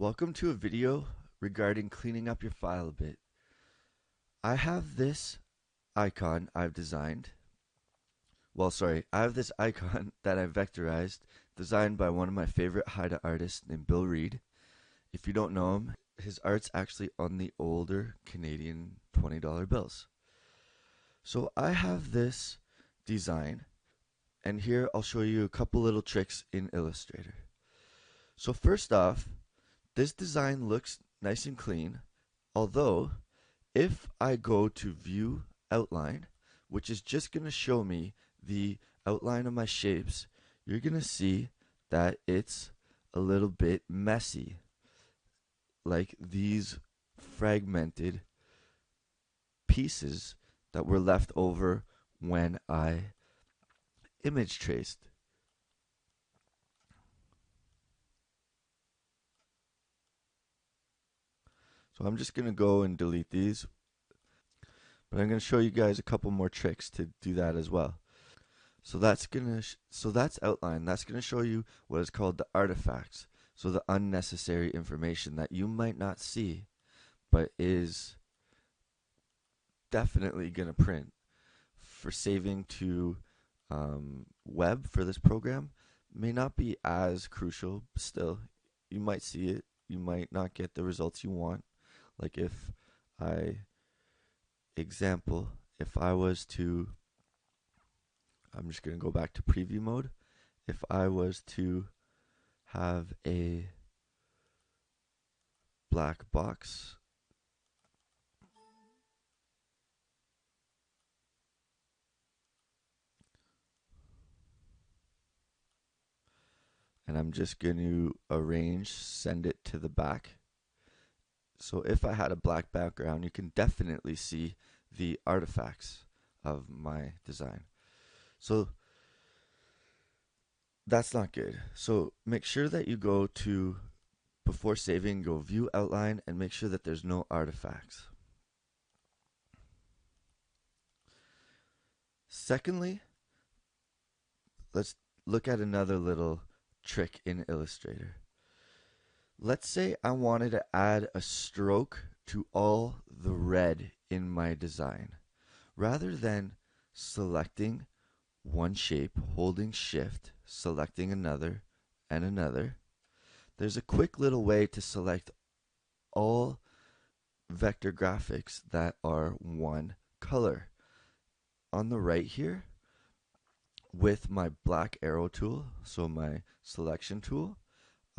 Welcome to a video regarding cleaning up your file a bit. I have this icon I've designed. I have this icon that I vectorized, designed by one of my favorite Haida artists named Bill Reed. If you don't know him, his art's actually on the older Canadian $20 bills. So I have this design, and here I'll show you a couple little tricks in Illustrator. So first off, this design looks nice and clean, although if I go to View Outline, which is just going to show me the outline of my shapes, you're going to see that it's a little bit messy. Like these fragmented pieces that were left over when I image traced. So I'm just going to go and delete these, but I'm going to show you guys a couple more tricks to do that as well. So that's outline. That's going to show you what is called the artifacts. So the unnecessary information that you might not see, but is definitely going to print. For saving to web for this program may not be as crucial, but still, you might see it. You might not get the results you want. Like if I was to, I'm just going to go back to preview mode. If I was to have a black box, and I'm just going to send it to the back. So if I had a black background, you can definitely see the artifacts of my design. So that's not good. So make sure that you go to, before saving, go View Outline and make sure that there's no artifacts. Secondly, let's look at another little trick in Illustrator. Let's say I wanted to add a stroke to all the red in my design. Rather than selecting one shape, holding Shift, selecting another and another, there's a quick little way to select all vector graphics that are one color. On the right here, with my black arrow tool, so my selection tool,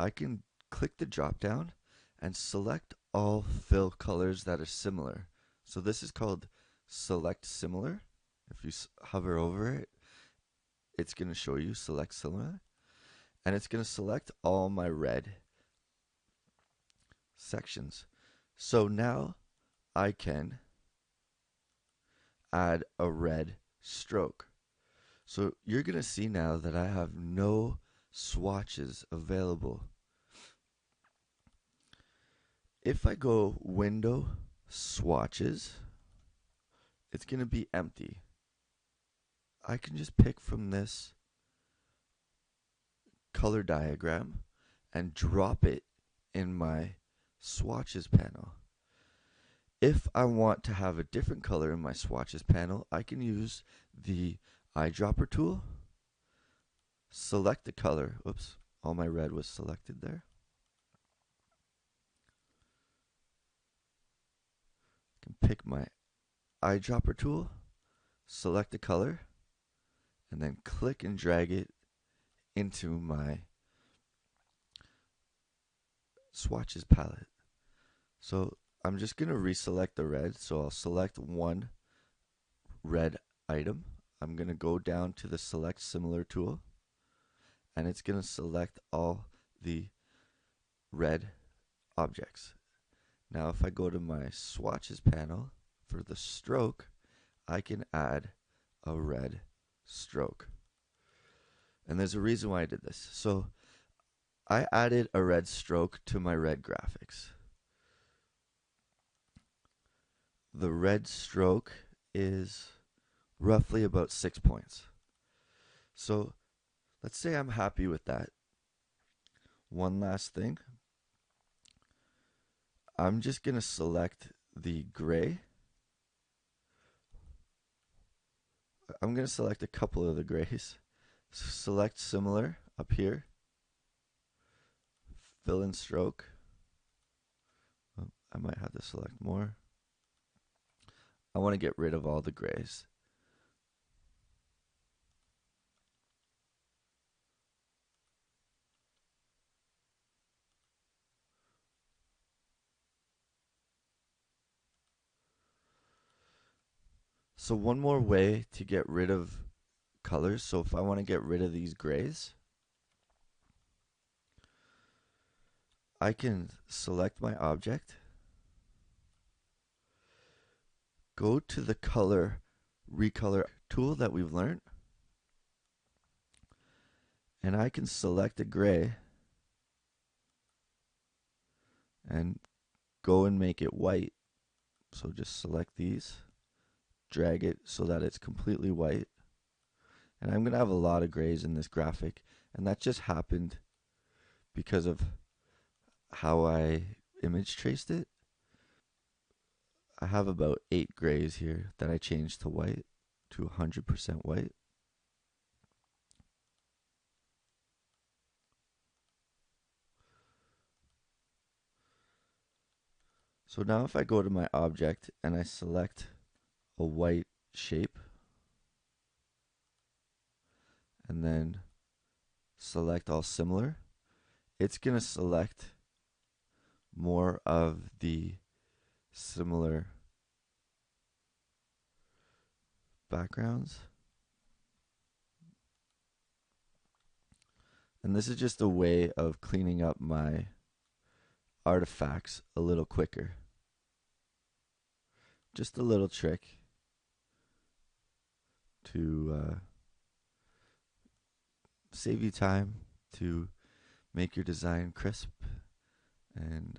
I can click the drop down and select all fill colors that are similar. So this is called select similar. If you hover over it, it's going to show you select similar, and it's going to select all my red sections. So now I can add a red stroke. So you're going to see now that I have no swatches available. If I go Window, Swatches, it's going to be empty. I can just pick from this color diagram and drop it in my swatches panel. If I want to have a different color in my swatches panel, I can use the eyedropper tool, select the color. Oops, all my red was selected there. I can pick my eyedropper tool, select the color, and then click and drag it into my swatches palette. So I'm just going to reselect the red. So I'll select one red item. I'm going to go down to the select similar tool, and it's going to select all the red objects. Now if I go to my swatches panel for the stroke, I can add a red stroke. And there's a reason why I did this. So I added a red stroke to my red graphics. The red stroke is roughly about 6 points. So let's say I'm happy with that. One last thing. I'm just going to select the gray. I'm going to select a couple of the grays. Select similar up here. Fill in stroke. Oh, I might have to select more. I want to get rid of all the grays. So one more way to get rid of colors. So if I want to get rid of these grays, I can select my object, go to the color recolor tool that we've learned, and I can select a gray and go and make it white. So just select these, drag it so that it's completely white. And I'm going to have a lot of grays in this graphic, and that just happened because of how I image traced it. I have about 8 grays here that I changed to white, to 100% white. So now if I go to my object and I select a white shape and then select all similar, it's going to select more of the similar backgrounds. And this is just a way of cleaning up my artifacts a little quicker. Just a little trick to save you time, to make your design crisp and